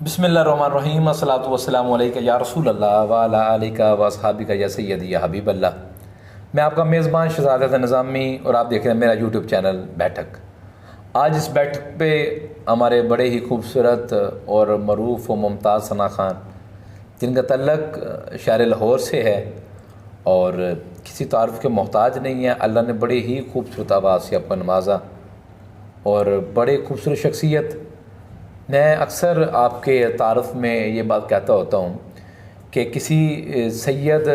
बिस्मिल्लाहिर्रहमानिर्रहीम अस्सलातु वस्सलामु अलैका या रसूल अल्लाह व अला आलिका व अस्हाबिका या सय्यदी या हबीब अल्लाह। मैं आपका मेज़बान शहज़ाद निज़ामी और आप देख रहे हैं मेरा यूट्यूब चैनल बैठक। आज इस बैठक पे हमारे बड़े ही खूबसूरत और मरूफ़ व मुमताज़ सना खान, जिनका तल्लक शहर लाहौर से है और किसी तारुफ़ के मोहताज नहीं है। अल्लाह ने बड़े ही खूबसूरत आवाज़ से आपको नवाजा और बड़े खूबसूरत शख्सियत। मैं अक्सर आपके तारुफ़ में ये बात कहता होता हूँ कि किसी सैयद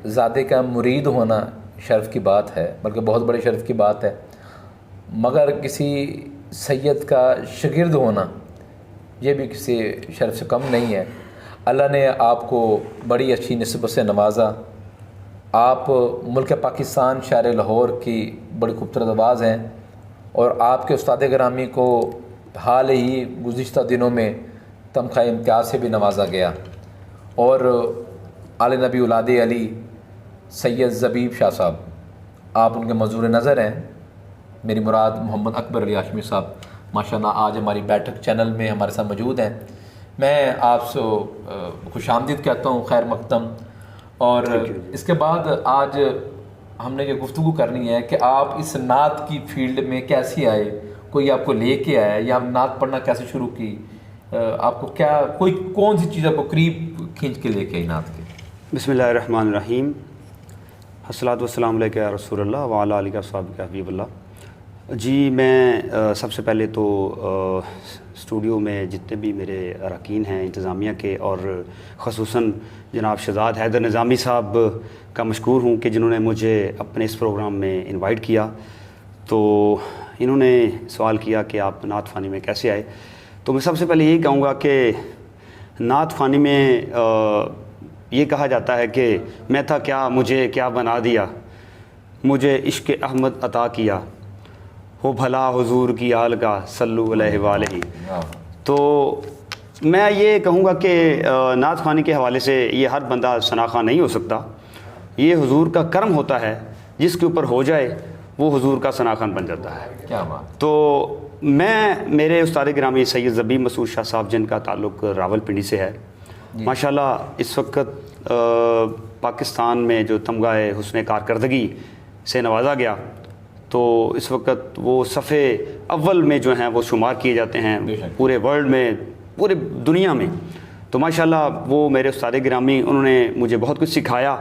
ज़ादे का मुरीद होना शर्फ़ की बात है, बल्कि बहुत बड़े शर्फ़ की बात है, मगर किसी सैयद का शागिर्द होना ये भी किसी शर्फ़ से कम नहीं है। अल्लाह ने आपको बड़ी अच्छी निस्बत से नवाजा। आप मुल्क पाकिस्तान शहर लाहौर की बड़ी खूबसूरत आवाज़ हैं और आपके उस्ताद गिरामी को हाल ही गुज़िश्ता दिनों में तमग़ा इम्तियाज़ से भी नवाजा गया और आले नबी औलाद अली सैयद ज़बीब शाह साहब, आप उनके मज़ूर नज़र हैं। मेरी मुराद मोहम्मद अकबर अली हाशमी साहब माशाअल्लाह आज हमारी बैठक चैनल में हमारे साथ मौजूद हैं। मैं आपसे खुशामदीद कहता हूँ, खैर मक़दम। और इसके बाद आज हमने ये गुफ्तगू करनी है कि आप इस नात की फ़ील्ड में कैसे आए, कोई आपको लेके आया या आप नात पढ़ना कैसे शुरू की, आपको क्या कोई कौन सी चीज़ आपको करीब खींच के लेके आई नात के? बिस्मिल्लाहिर्रहमानिर्रहीम। अस्सलातु वस्सलामु अलैका या रसूलल्लाह व अला आलिका अस्हाबिका हबीबल्लाह। जी मैं सबसे पहले तो स्टूडियो में जितने भी मेरे अरकान हैं इंतज़ामिया के और ख़ुसूसन जनाब शहज़ाद हैदर निज़ामी साहब का मशकूर हूँ कि जिन्होंने मुझे अपने इस प्रोग्राम में इनवाइट किया। तो इन्होंने सवाल किया कि आप नात फ़ानी में कैसे आए। तो मैं सबसे पहले यही कहूँगा कि नात फ़ानी में ये कहा जाता है कि मैं था क्या मुझे क्या बना दिया, मुझे इश्क़ अहमद अता किया, हो भला हुजूर की आल का सल्लु अलैहि वालैहि। तो मैं ये कहूँगा कि नात ख़वानी के हवाले से ये हर बंदा सना ख़ान नहीं हो सकता। ये हुजूर का करम होता है, जिसके ऊपर हो जाए वो हुजूर का सना ख़ान बन जाता है। क्या बात। तो मैं मेरे उस्ताद गिरामी सैयद ज़बीब मसूद शाह साहब जिनका ताल्लुक़ रावलपिंडी से है, माशाल्लाह इस वक्त पाकिस्तान में जो तमगा हुस्न कारकर्दगी से नवाजा गया, तो इस वक्त वो सफ़े अव्वल में जो हैं वो शुमार किए जाते हैं पूरे वर्ल्ड में, पूरे दुनिया में। तो माशाल्लाह वो मेरे उस्ताद गिरामी, उन्होंने मुझे बहुत कुछ सिखाया,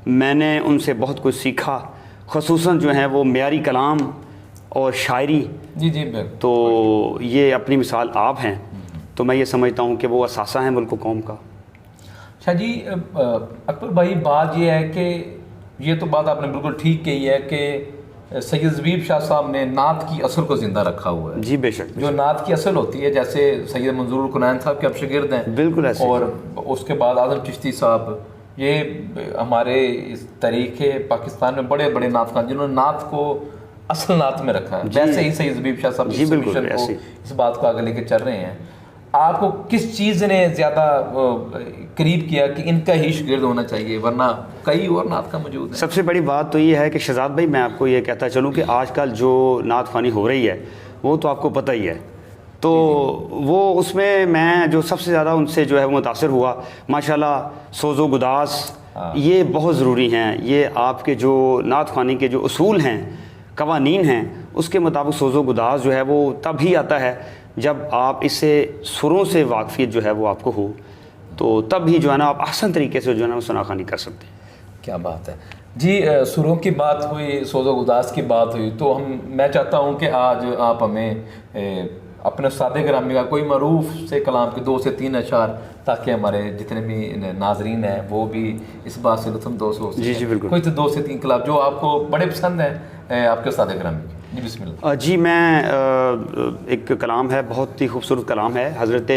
मैंने उनसे बहुत कुछ सीखा। ख़ुसूसन जो है वो मेयारी कलाम और शायरी। जी जी। तो ये अपनी मिसाल आप हैं। तो मैं ये समझता हूँ कि वो असासा हैं मुल्क कौम का। अच्छा जी, अकबर भाई बात ये है कि ये तो बात आपने बिल्कुल ठीक कही है कि सैयद ज़बीब शाह साहब ने नात की असल को ज़िंदा रखा हुआ है। जी बेशक। जो नात की असल होती है, जैसे सैयद मंजूरुल कुनैन साहब के अब शागिर्द हैं, बिल्कुल ऐसे। और उसके बाद आज़म चिश्ती साहब, ये हमारे इस तरीके पाकिस्तान में बड़े बड़े नात खान जिन्होंने नात को असल नात में रखा है। वैसे ही सैयद ज़बीब शाह साहब इस मिशन को, इस बात को आगे लेके चल रहे हैं। आपको किस चीज़ ने ज़्यादा करीब किया कि इनका ही शागिर्द होना चाहिए, वरना कई और नात का मौजूद है? सबसे बड़ी बात तो ये है कि शहज़ाद भाई, मैं आपको ये कहता चलूँ कि आजकल जो नात फ़ानी हो रही है वो तो आपको पता ही है। तो वो उसमें मैं जो सबसे ज़्यादा उनसे जो है वो मुतासिर हुआ, माशाल्लाह सोज़ो गुदास ये बहुत ज़रूरी हैं। ये आपके जो नात फ़ानी के जो उसूल हैं, कवानीन हैं, उसके मुताबिक सोज़ो गुदास जो है वो तब ही आता है जब आप इससे सुरों से वाकफ़ियत जो है वो आपको हो, तो तब ही जो है ना आप आसान तरीके से जो है ना वो सनाखानी कर सकते हैं। क्या बात है जी। सुरों की बात हुई, सोज़ो गुदास की बात हुई, तो मैं चाहता हूँ कि आज आप हमें अपने उस्ताद गिरामी का कोई मरूफ से कलाम के 2 से 3 अशार, ताकि हमारे जितने भी नाजरीन हैं वो भी इस बात से लुत्फ़अंदोज़ हो सकें। जी जी बिल्कुल। कोई तो 2 से 3 कलाम जो आपको बड़े पसंद हैं आपके उस्ताद गिरामी के। जी बिस्मिल्लाह। जी मैं एक कलाम है, बहुत ही खूबसूरत कलाम है, हज़रत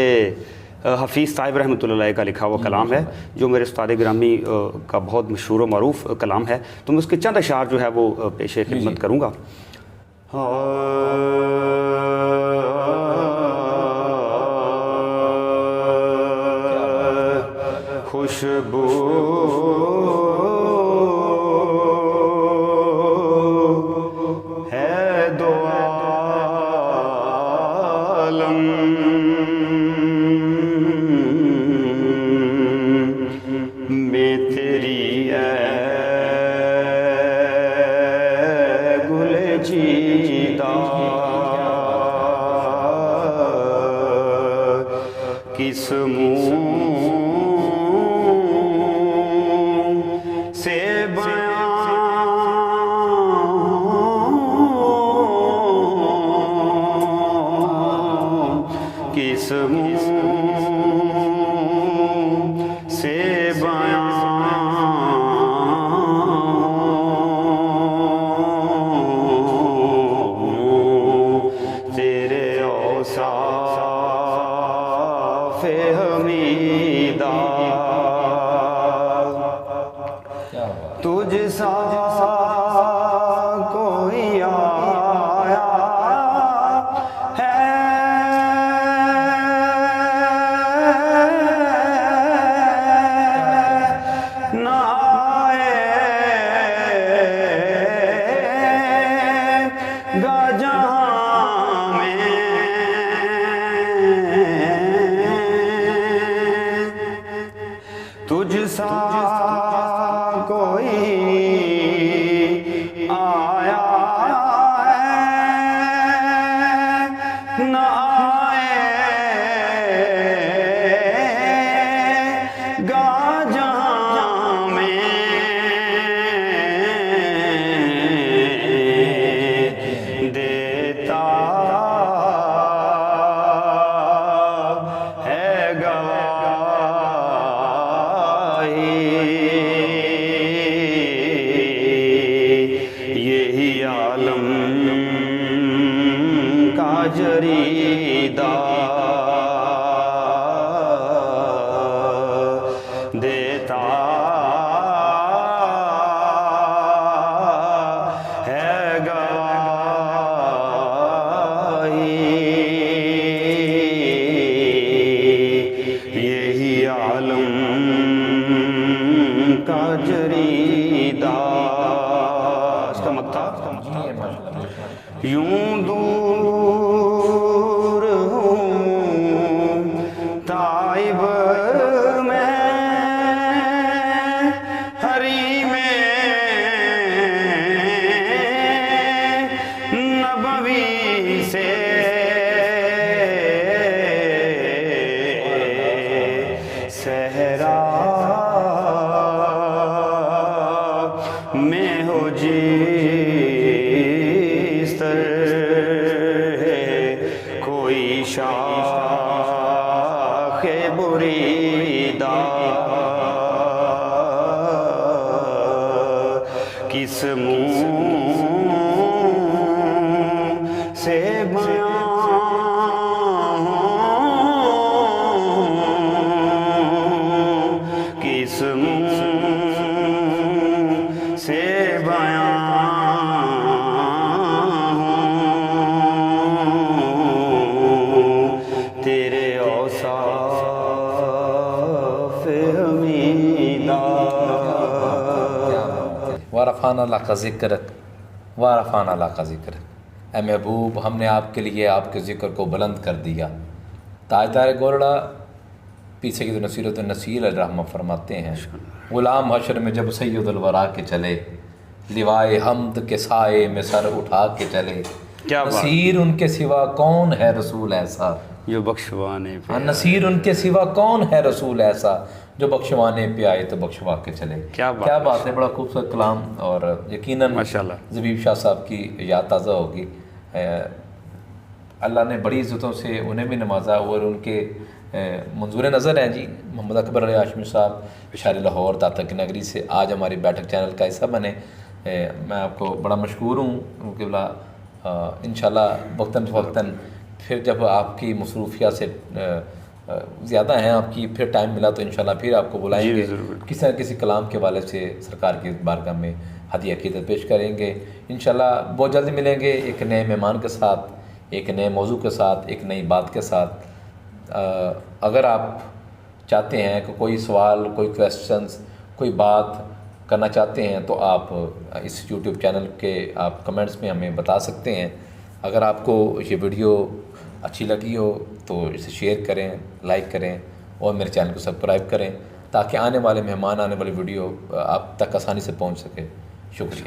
हफ़ीज़ साहिब रहमतुल्लाह अलैह का लिखा हुआ कलाम है, जो मेरे उस्ताद गिरामी का बहुत मशहूर व मरूफ कलाम है। तो मैं उसके चंद अशार जो है वो पेश खिदमत करूँगा। खुशबू है दो आलम किस मुँह से बयां, किस मुँह से बयां तेरे औसाफ़े हमीदा। क्या बात। तुझ सा कोई आया है ना आएगा जहाँ में, तुझ सा कोई आया है ना आएगा जहाँ में, देता है यही आलम का जरीदा, देता है गवाही। यही आलम का जरीदा। इसका मक्ता यूं दूर हूँ ताइब में, हरी में नबवी से, सहरा में हो जिस तरह कोई शाखे बुरीदा, किस मुँह से बयां, किस मुँह से बयां तेरे औसाफ़े हमीदा। वारफ़ाना ला का ज़िक्रक, वारफ़ाना ला का ज़िक्रक। ए महबूब, हमने आपके लिए आपके ज़िक्र को बुलंद कर दिया। ताजदार गोरड़ा पीछे की तो नसीरत नसीर रहमा फरमाते हैं, ग़ुलाम हशर में जब सैयदुल वरा के चले, लिवाए हमद के साए में सर उठा के चले। क्या बात। नसीर उनके सिवा कौन है रसूल ऐसा, जो बख्शवाने पे आए। नसीर उनके सिवा कौन है रसूल ऐसा, जो बख्शवाने पे आए तो बख्शवा के चले। क्या बात है। बड़ा खूबसूरत कलाम, और यकीनन माशाल्लाह ज़बीब शाह साहब की याद ताज़ा होगी। अल्लाह ने बड़ी इज़्ज़तों से उन्हें भी नवाजा, और उनके मंजूर नज़र हैं जी मोहम्मद अकबर अली हाशमी साहब शायर लाहौर दाता की नगरी से आज हमारी बैठक चैनल का हिस्सा बने। मैं आपको बड़ा मशकूर हूँ क्योंकि बोला इंशाल्लाह वक्तन फ़वक्तन फिर जब आपकी मसरूफिया से ज़्यादा हैं आपकी, फिर टाइम मिला तो इंशाल्लाह फिर आपको बुलाएंगे, किसी न किसी कलाम के वाले से सरकार की बारगाह में हदिया अक़ीदत पेश करेंगे। इंशाल्लाह बहुत जल्दी मिलेंगे एक नए मेहमान के साथ, एक नए मौजू के साथ, एक नई बात के साथ। अगर आप चाहते हैं कि कोई सवाल, कोई क्वेश्चंस, कोई बात करना चाहते हैं तो आप इस यूट्यूब चैनल के आप कमेंट्स में हमें बता सकते हैं। अगर आपको ये वीडियो अच्छी लगी हो तो इसे शेयर करें, लाइक करें और मेरे चैनल को सब्सक्राइब करें ताकि आने वाले मेहमान, आने वाली वीडियो आप तक आसानी से पहुंच सके। शुक्रिया।